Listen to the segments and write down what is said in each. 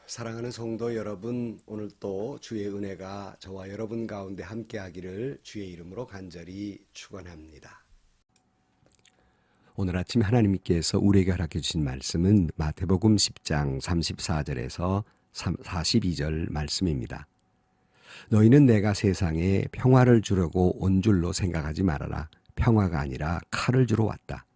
사랑하는 성도 여러분, 오늘 또 주의 은혜가 저와 여러분 가운데 함께하기를 주의 이름으로 간절히 축원합니다. 오늘 아침 하나님께서 우리에게 허락해 주신 말씀은 마태복음 10장 34절에서 42절 말씀입니다. 너희는 내가 세상에 평화를 주려고 온 줄로 생각하지 말아라. 평화가 아니라 칼을 주러 왔다.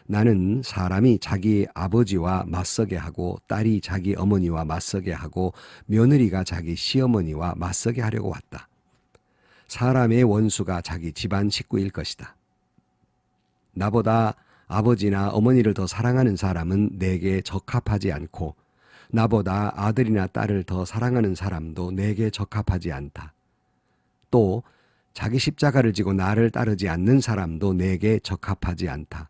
나는 사람이 자기 아버지와 맞서게 하고 딸이 자기 어머니와 맞서게 하고 며느리가 자기 시어머니와 맞서게 하려고 왔다. 사람의 원수가 자기 집안 식구일 것이다. 나보다 아버지나 어머니를 더 사랑하는 사람은 내게 적합하지 않고 나보다 아들이나 딸을 더 사랑하는 사람도 내게 적합하지 않다. 또 자기 십자가를 지고 나를 따르지 않는 사람도 내게 적합하지 않다.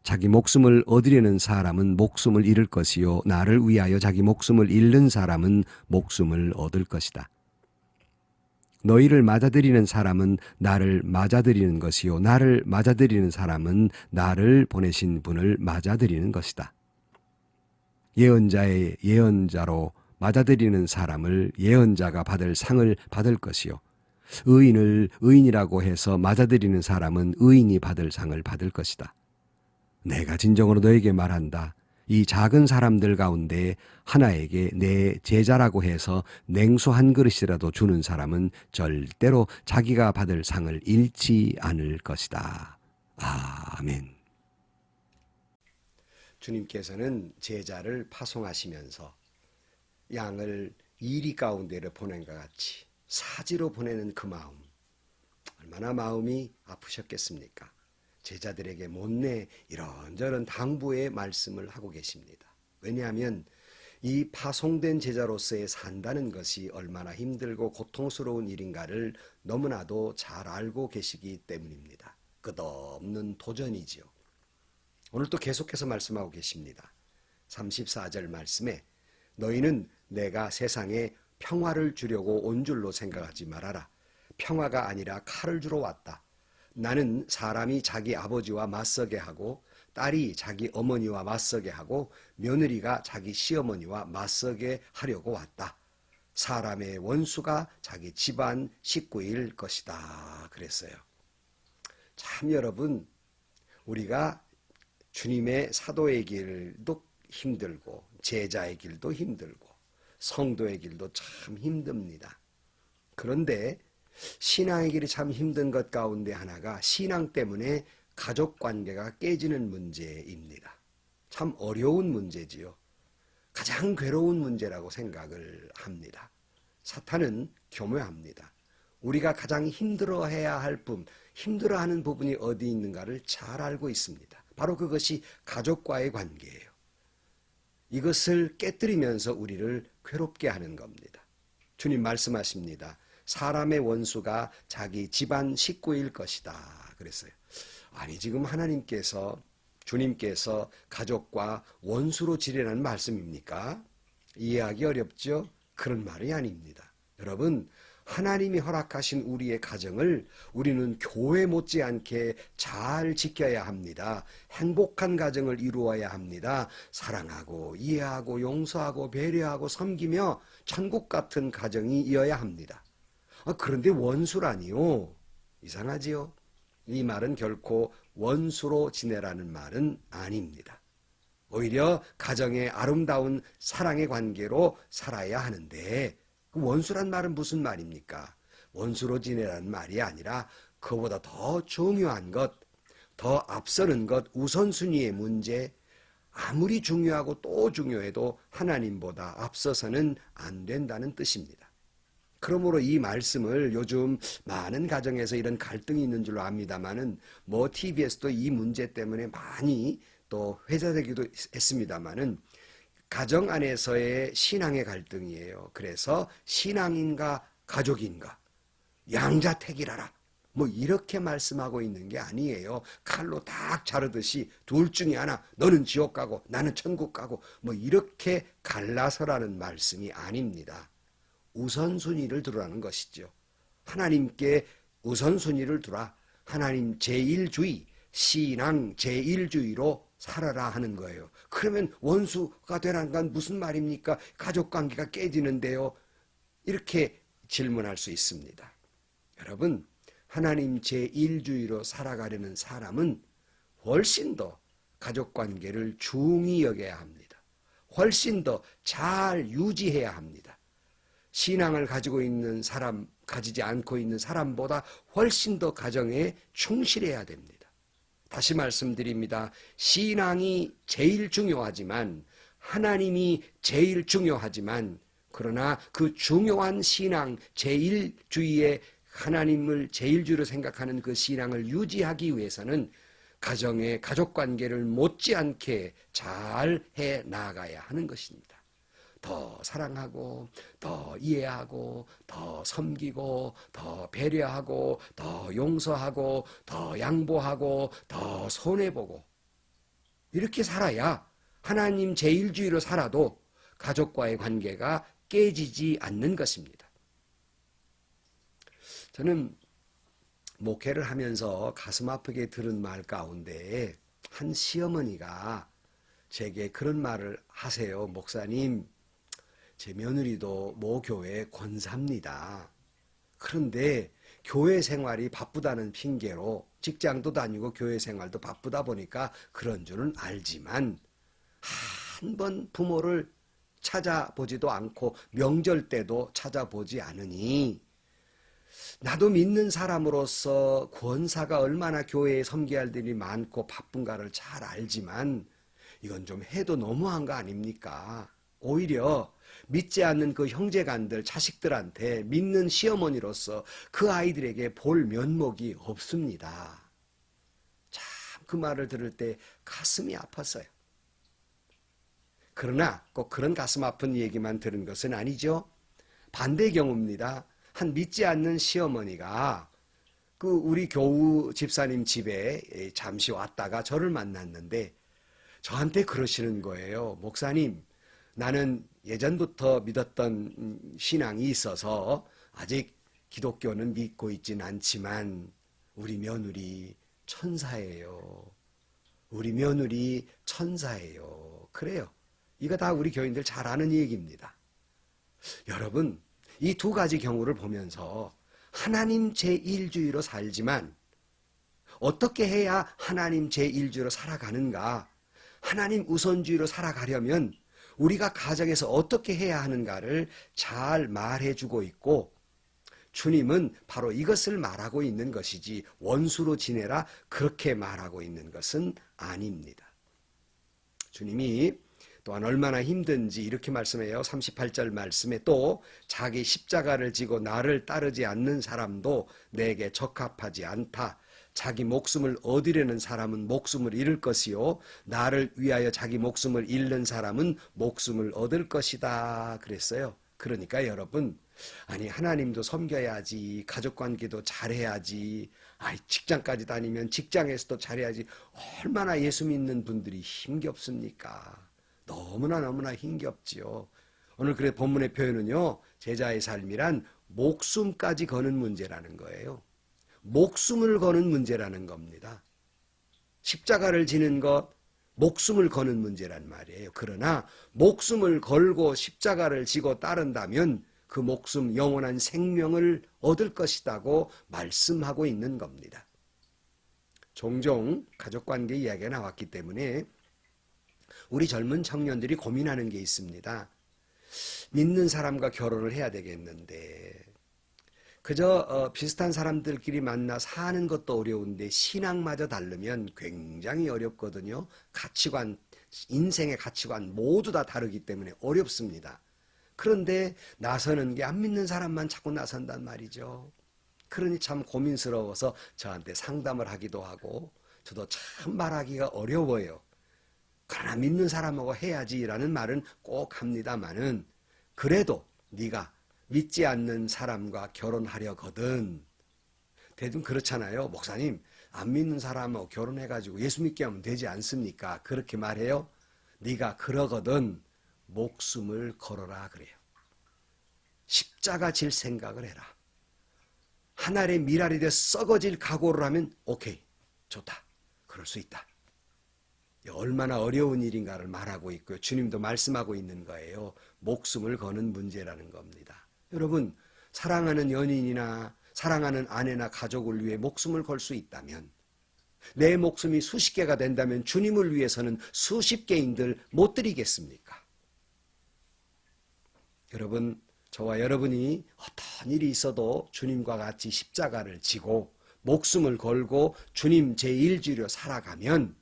자기 목숨을 얻으려는 사람은 목숨을 잃을 것이요 나를 위하여 자기 목숨을 잃는 사람은 목숨을 얻을 것이다. 너희를 맞아들이는 사람은 나를 맞아들이는 것이요 나를 맞아들이는 사람은 나를 보내신 분을 맞아들이는 것이다. 예언자의 예언자로 맞아들이는 사람을 예언자가 받을 상을 받을 것이요 의인을 의인이라고 해서 맞아들이는 사람은 의인이 받을 상을 받을 것이다. 내가 진정으로 너에게 말한다. 이 작은 사람들 가운데 하나에게 내 제자라고 해서 냉수 한 그릇이라도 주는 사람은 절대로 자기가 받을 상을 잃지 않을 것이다. 아멘. 주님께서는 제자를 파송하시면서 양을 이리 가운데를 보낸 것 같이 사지로 보내는 그 마음, 얼마나 마음이 아프셨겠습니까? 제자들에게 못내 이런저런 당부의 말씀을 하고 계십니다. 왜냐하면 이 파송된 제자로서의 산다는 것이 얼마나 힘들고 고통스러운 일인가를 너무나도 잘 알고 계시기 때문입니다. 끝없는 도전이지요. 오늘 또 계속해서 말씀하고 계십니다. 34절 말씀에 너희는 내가 세상에 평화를 주려고 온 줄로 생각하지 말아라. 평화가 아니라 칼을 주러 왔다. 나는 사람이 자기 아버지와 맞서게 하고 딸이 자기 어머니와 맞서게 하고 며느리가 자기 시어머니와 맞서게 하려고 왔다. 사람의 원수가 자기 집안 식구일 것이다. 그랬어요. 참 여러분, 우리가 주님의 사도의 길도 힘들고 제자의 길도 힘들고 성도의 길도 참 힘듭니다. 그런데 신앙의 길이 참 힘든 것 가운데 하나가 신앙 때문에 가족 관계가 깨지는 문제입니다. 참 어려운 문제지요. 가장 괴로운 문제라고 생각을 합니다. 사탄은 교묘합니다. 우리가 가장 힘들어해야 할 힘들어하는 부분이 어디 있는가를 잘 알고 있습니다. 바로 그것이 가족과의 관계예요. 이것을 깨뜨리면서 우리를 괴롭게 하는 겁니다. 주님 말씀하십니다. 사람의 원수가 자기 집안 식구일 것이다. 그랬어요. 아니 지금 하나님께서 주님께서 가족과 원수로 지내라는 말씀입니까? 이해하기 어렵죠? 그런 말이 아닙니다. 여러분 하나님이 허락하신 우리의 가정을 우리는 교회 못지않게 잘 지켜야 합니다. 행복한 가정을 이루어야 합니다. 사랑하고 이해하고 용서하고 배려하고 섬기며 천국 같은 가정이 이어야 합니다. 그런데 원수라니요? 이상하지요? 이 말은 결코 원수로 지내라는 말은 아닙니다. 오히려 가정의 아름다운 사랑의 관계로 살아야 하는데 그 원수란 말은 무슨 말입니까? 원수로 지내라는 말이 아니라 그보다 더 중요한 것, 더 앞서는 것, 우선순위의 문제, 아무리 중요하고 또 중요해도 하나님보다 앞서서는 안 된다는 뜻입니다. 그러므로 이 말씀을 요즘 많은 가정에서 이런 갈등이 있는 줄로 압니다만은 TV에서도 이 문제 때문에 많이 또 회자되기도 했습니다만은 가정 안에서의 신앙의 갈등이에요. 그래서 신앙인가 가족인가 양자택일하라 이렇게 말씀하고 있는 게 아니에요. 칼로 딱 자르듯이 둘 중에 하나 너는 지옥 가고 나는 천국 가고 이렇게 갈라서라는 말씀이 아닙니다. 우선순위를 두라는 것이죠. 하나님께 우선순위를 두라. 하나님 제1주의, 신앙 제1주의로 살아라 하는 거예요. 그러면 원수가 되라는 건 무슨 말입니까? 가족관계가 깨지는데요. 이렇게 질문할 수 있습니다. 여러분, 하나님 제1주의로 살아가려는 사람은 훨씬 더 가족관계를 중히 여겨야 합니다. 훨씬 더 잘 유지해야 합니다. 신앙을 가지고 있는 사람, 가지지 않고 있는 사람보다 훨씬 더 가정에 충실해야 됩니다. 다시 말씀드립니다. 신앙이 제일 중요하지만, 하나님이 제일 중요하지만, 그러나 그 중요한 신앙, 제1주의에 하나님을 제1주로 생각하는 그 신앙을 유지하기 위해서는 가정의 가족관계를 못지않게 잘 해 나가야 하는 것입니다. 더 사랑하고, 더 이해하고, 더 섬기고, 더 배려하고, 더 용서하고, 더 양보하고, 더 손해보고, 이렇게 살아야 하나님 제1주의로 살아도 가족과의 관계가 깨지지 않는 것입니다. 저는 목회를 하면서 가슴 아프게 들은 말 가운데 한 시어머니가 제게 그런 말을 하세요. 목사님, 제 며느리도 모 교회 권사입니다. 그런데 교회 생활이 바쁘다는 핑계로 직장도 다니고 교회 생활도 바쁘다 보니까 그런 줄은 알지만 한 번 부모를 찾아보지도 않고 명절 때도 찾아보지 않으니 나도 믿는 사람으로서 권사가 얼마나 교회에 섬겨야 할 일이 많고 바쁜가를 잘 알지만 이건 좀 해도 너무한 거 아닙니까? 오히려 믿지 않는 그 형제간들, 자식들한테 믿는 시어머니로서 그 아이들에게 볼 면목이 없습니다. 참 그 말을 들을 때 가슴이 아팠어요. 그러나 꼭 그런 가슴 아픈 얘기만 들은 것은 아니죠. 반대 경우입니다. 한 믿지 않는 시어머니가 그 우리 교우 집사님 집에 잠시 왔다가 저를 만났는데 저한테 그러시는 거예요. 목사님, 나는 예전부터 믿었던 신앙이 있어서 아직 기독교는 믿고 있진 않지만 우리 며느리 천사예요. 우리 며느리 천사예요. 그래요. 이거 다 우리 교인들 잘 아는 얘기입니다. 여러분, 이 두 가지 경우를 보면서 하나님 제1주의로 살지만 어떻게 해야 하나님 제1주의로 살아가는가? 하나님 우선주의로 살아가려면 우리가 가정에서 어떻게 해야 하는가를 잘 말해주고 있고 주님은 바로 이것을 말하고 있는 것이지 원수로 지내라 그렇게 말하고 있는 것은 아닙니다. 주님이 또한 얼마나 힘든지 이렇게 말씀해요. 38절 말씀에 또 자기 십자가를 지고 나를 따르지 않는 사람도 내게 적합하지 않다. 자기 목숨을 얻으려는 사람은 목숨을 잃을 것이요 나를 위하여 자기 목숨을 잃는 사람은 목숨을 얻을 것이다 그랬어요. 그러니까 여러분, 아니 하나님도 섬겨야지, 가족관계도 잘해야지, 직장까지 다니면 직장에서도 잘해야지, 얼마나 예수 믿는 분들이 힘겹습니까? 너무나 힘겹지요. 오늘 그래 본문의 표현은요, 제자의 삶이란 목숨까지 거는 문제라는 거예요. 목숨을 거는 문제라는 겁니다. 십자가를 지는 것, 목숨을 거는 문제란 말이에요. 그러나 목숨을 걸고 십자가를 지고 따른다면 그 목숨, 영원한 생명을 얻을 것이라고 말씀하고 있는 겁니다. 종종 가족관계 이야기가 나왔기 때문에 우리 젊은 청년들이 고민하는 게 있습니다. 믿는 사람과 결혼을 해야 되겠는데 그저 비슷한 사람들끼리 만나 사는 것도 어려운데 신앙마저 다르면 굉장히 어렵거든요. 가치관, 인생의 가치관 모두 다 다르기 때문에 어렵습니다. 그런데 나서는 게 안 믿는 사람만 자꾸 나선단 말이죠. 그러니 참 고민스러워서 저한테 상담을 하기도 하고 저도 참 말하기가 어려워요. 그러나 믿는 사람하고 해야지라는 말은 꼭 합니다마는 그래도 네가 믿지 않는 사람과 결혼하려거든. 대충 그렇잖아요. 목사님, 안 믿는 사람하고 결혼해가지고 예수 믿게 하면 되지 않습니까? 그렇게 말해요. 네가 그러거든 목숨을 걸어라 그래요. 십자가 질 생각을 해라. 하늘의 미랄이 돼 썩어질 각오를 하면 오케이, 좋다. 그럴 수 있다. 얼마나 어려운 일인가를 말하고 있고요. 주님도 말씀하고 있는 거예요. 목숨을 거는 문제라는 겁니다. 여러분, 사랑하는 연인이나 사랑하는 아내나 가족을 위해 목숨을 걸 수 있다면, 내 목숨이 수십 개가 된다면 주님을 위해서는 수십 개인들 못 드리겠습니까? 여러분, 저와 여러분이 어떤 일이 있어도 주님과 같이 십자가를 지고 목숨을 걸고 주님 제1주로 살아가면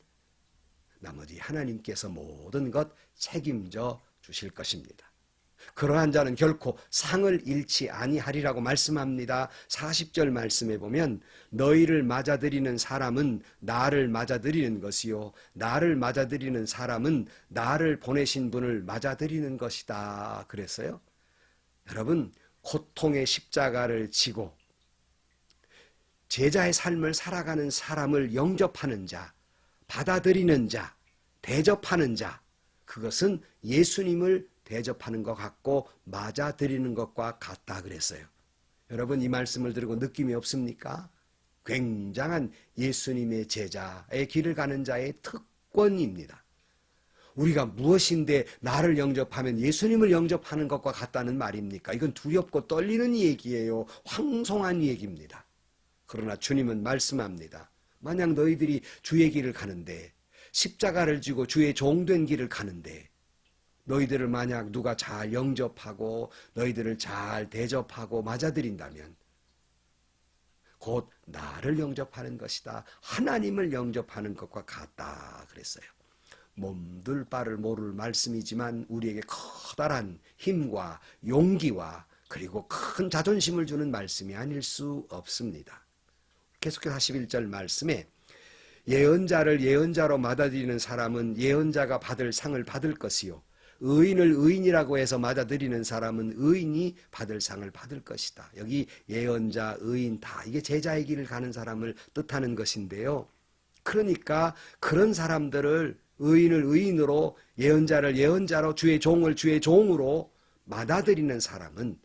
나머지 하나님께서 모든 것 책임져 주실 것입니다. 그러한 자는 결코 상을 잃지 아니하리라고 말씀합니다. 40절 말씀에 보면 너희를 맞아들이는 사람은 나를 맞아들이는 것이요 나를 맞아들이는 사람은 나를 보내신 분을 맞아들이는 것이다 그랬어요. 여러분, 고통의 십자가를 지고 제자의 삶을 살아가는 사람을 영접하는 자, 받아들이는 자, 대접하는 자, 그것은 예수님을 대접하는 것 같고 맞아들이는 것과 같다 그랬어요. 여러분, 이 말씀을 들고 느낌이 없습니까? 굉장한 예수님의 제자의 길을 가는 자의 특권입니다. 우리가 무엇인데 나를 영접하면 예수님을 영접하는 것과 같다는 말입니까? 이건 두렵고 떨리는 얘기예요. 황송한 얘기입니다. 그러나 주님은 말씀합니다. 만약 너희들이 주의 길을 가는데, 십자가를 지고 주의 종된 길을 가는데 너희들을 만약 누가 잘 영접하고 너희들을 잘 대접하고 맞아들인다면 곧 나를 영접하는 것이다. 하나님을 영접하는 것과 같다 그랬어요. 몸둘 바를 모를 말씀이지만 우리에게 커다란 힘과 용기와 그리고 큰 자존심을 주는 말씀이 아닐 수 없습니다. 계속해서 41절 말씀에 예언자를 예언자로 맞아들이는 사람은 예언자가 받을 상을 받을 것이요 의인을 의인이라고 해서 맞아들이는 사람은 의인이 받을 상을 받을 것이다. 여기 예언자, 의인 다 이게 제자의 길을 가는 사람을 뜻하는 것인데요. 그러니까 그런 사람들을 의인을 의인으로 예언자를 예언자로 주의 종을 주의 종으로 받아들이는 사람은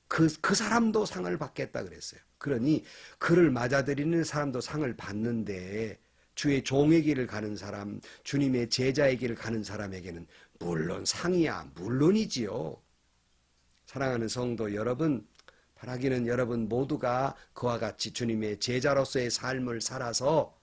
그 사람도 상을 받겠다 그랬어요. 그러니 그를 맞아들이는 사람도 상을 받는데 주의 종의 길을 가는 사람, 주님의 제자의 길을 가는 사람에게는 물론 상이야 물론이지요. 사랑하는 성도 여러분, 바라기는 여러분 모두가 그와 같이 주님의 제자로서의 삶을 살아서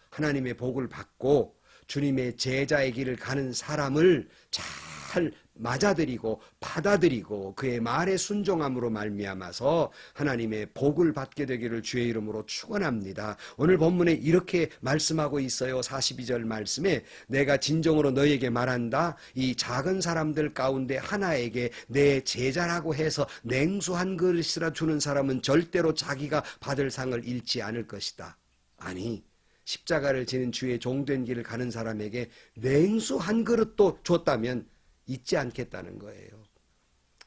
하나님의 복을 받고 주님의 제자의 길을 가는 사람을 잘 맞아들이고 받아들이고 그의 말에 순종함으로 말미암아서 하나님의 복을 받게 되기를 주의 이름으로 축원합니다. 오늘 본문에 이렇게 말씀하고 있어요. 42절 말씀에 내가 진정으로 너희에게 말한다. 이 작은 사람들 가운데 하나에게 내 제자라고 해서 냉수 한 그릇이라 주는 사람은 절대로 자기가 받을 상을 잃지 않을 것이다. 아니, 십자가를 지는 주의 종된 길을 가는 사람에게 냉수 한 그릇도 줬다면 잊지 않겠다는 거예요.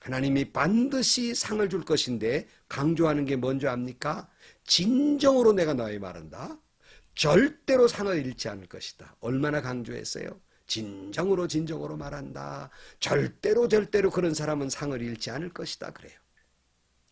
하나님이 반드시 상을 줄 것인데 강조하는 게 뭔지 압니까? 진정으로 내가 너희 말한다. 절대로 상을 잃지 않을 것이다. 얼마나 강조했어요? 진정으로 말한다. 절대로 그런 사람은 상을 잃지 않을 것이다. 그래요.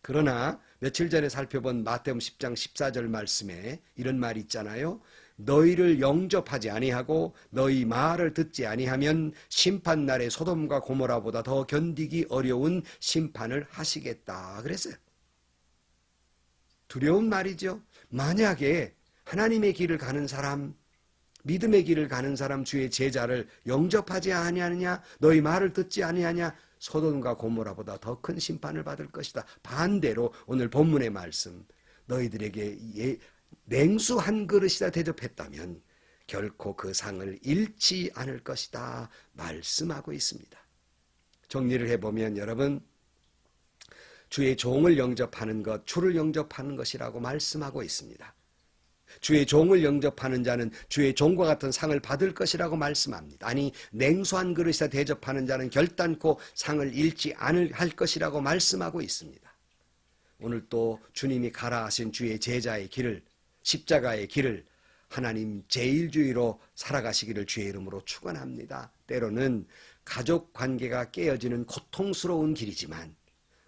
그러나 며칠 전에 살펴본 마태복음 10장 14절 말씀에 이런 말이 있잖아요. 너희를 영접하지 아니하고 너희 말을 듣지 아니하면 심판날에 소돔과 고모라보다 더 견디기 어려운 심판을 하시겠다 그랬어요. 두려운 말이죠. 만약에 하나님의 길을 가는 사람, 믿음의 길을 가는 사람, 주의 제자를 영접하지 아니하느냐, 너희 말을 듣지 아니하냐, 소돔과 고모라보다 더 큰 심판을 받을 것이다. 반대로 오늘 본문의 말씀, 너희들에게 냉수 한 그릇이나 대접했다면 결코 그 상을 잃지 않을 것이다 말씀하고 있습니다. 정리를 해보면 여러분, 주의 종을 영접하는 것, 주를 영접하는 것이라고 말씀하고 있습니다. 주의 종을 영접하는 자는 주의 종과 같은 상을 받을 것이라고 말씀합니다. 아니, 냉수 한 그릇이나 대접하는 자는 결단코 상을 잃지 않을 할 것이라고 말씀하고 있습니다. 오늘 또 주님이 가라 하신 주의 제자의 길을, 십자가의 길을 하나님 제1주의로 살아가시기를 주의 이름으로 축원합니다. 때로는 가족 관계가 깨어지는 고통스러운 길이지만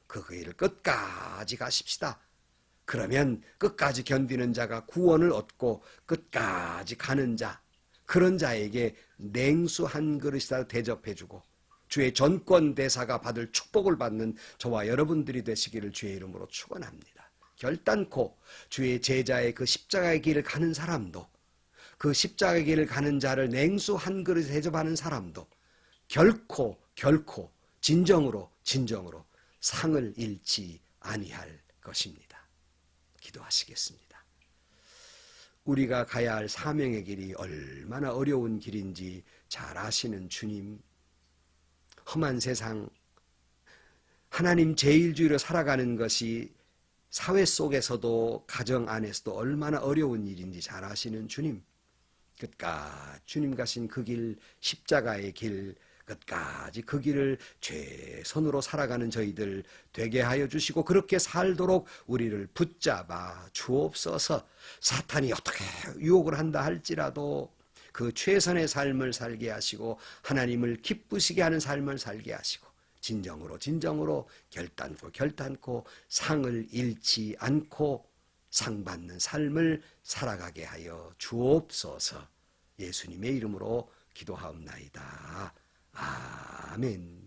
그 길을 끝까지 가십시다. 그러면 끝까지 견디는 자가 구원을 얻고 끝까지 가는 자, 그런 자에게 냉수 한 그릇이라도 대접해주고 주의 전권 대사가 받을 축복을 받는 저와 여러분들이 되시기를 주의 이름으로 축원합니다. 결단코 주의 제자의 그 십자가의 길을 가는 사람도, 그 십자가의 길을 가는 자를 냉수 한 그릇 대접하는 사람도 결코 진정으로 상을 잃지 아니할 것입니다. 기도하시겠습니다. 우리가 가야 할 사명의 길이 얼마나 어려운 길인지 잘 아시는 주님, 험한 세상, 하나님 제일주의로 살아가는 것이 사회 속에서도 가정 안에서도 얼마나 어려운 일인지 잘 아시는 주님, 끝까지 주님 가신 그 길, 십자가의 길, 끝까지 그 길을 최선으로 살아가는 저희들 되게 하여 주시고, 그렇게 살도록 우리를 붙잡아 주옵소서. 사탄이 어떻게 유혹을 한다 할지라도 그 최선의 삶을 살게 하시고 하나님을 기쁘시게 하는 삶을 살게 하시고 진정으로 결단코 상을 잃지 않고 상 받는 삶을 살아가게 하여 주옵소서. 예수님의 이름으로 기도하옵나이다. 아멘.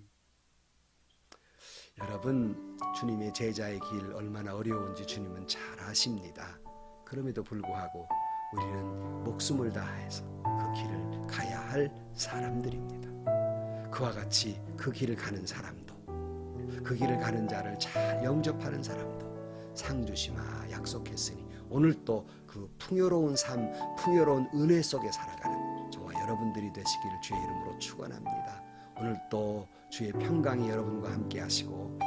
여러분, 주님의 제자의 길 얼마나 어려운지 주님은 잘 아십니다. 그럼에도 불구하고 우리는 목숨을 다해서 그 길을 가야 할 사람들입니다. 그와 같이 그 길을 가는 사람도, 그 길을 가는 자를 잘 영접하는 사람도 상 주시마 약속했으니 오늘 또 그 풍요로운 삶, 풍요로운 은혜 속에 살아가는 저와 여러분들이 되시기를 주의 이름으로 축원합니다. 오늘 또 주의 평강이 여러분과 함께 하시고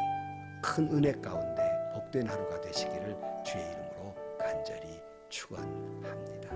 큰 은혜 가운데 복된 하루가 되시기를 주의 이름으로 간절히 축원합니다.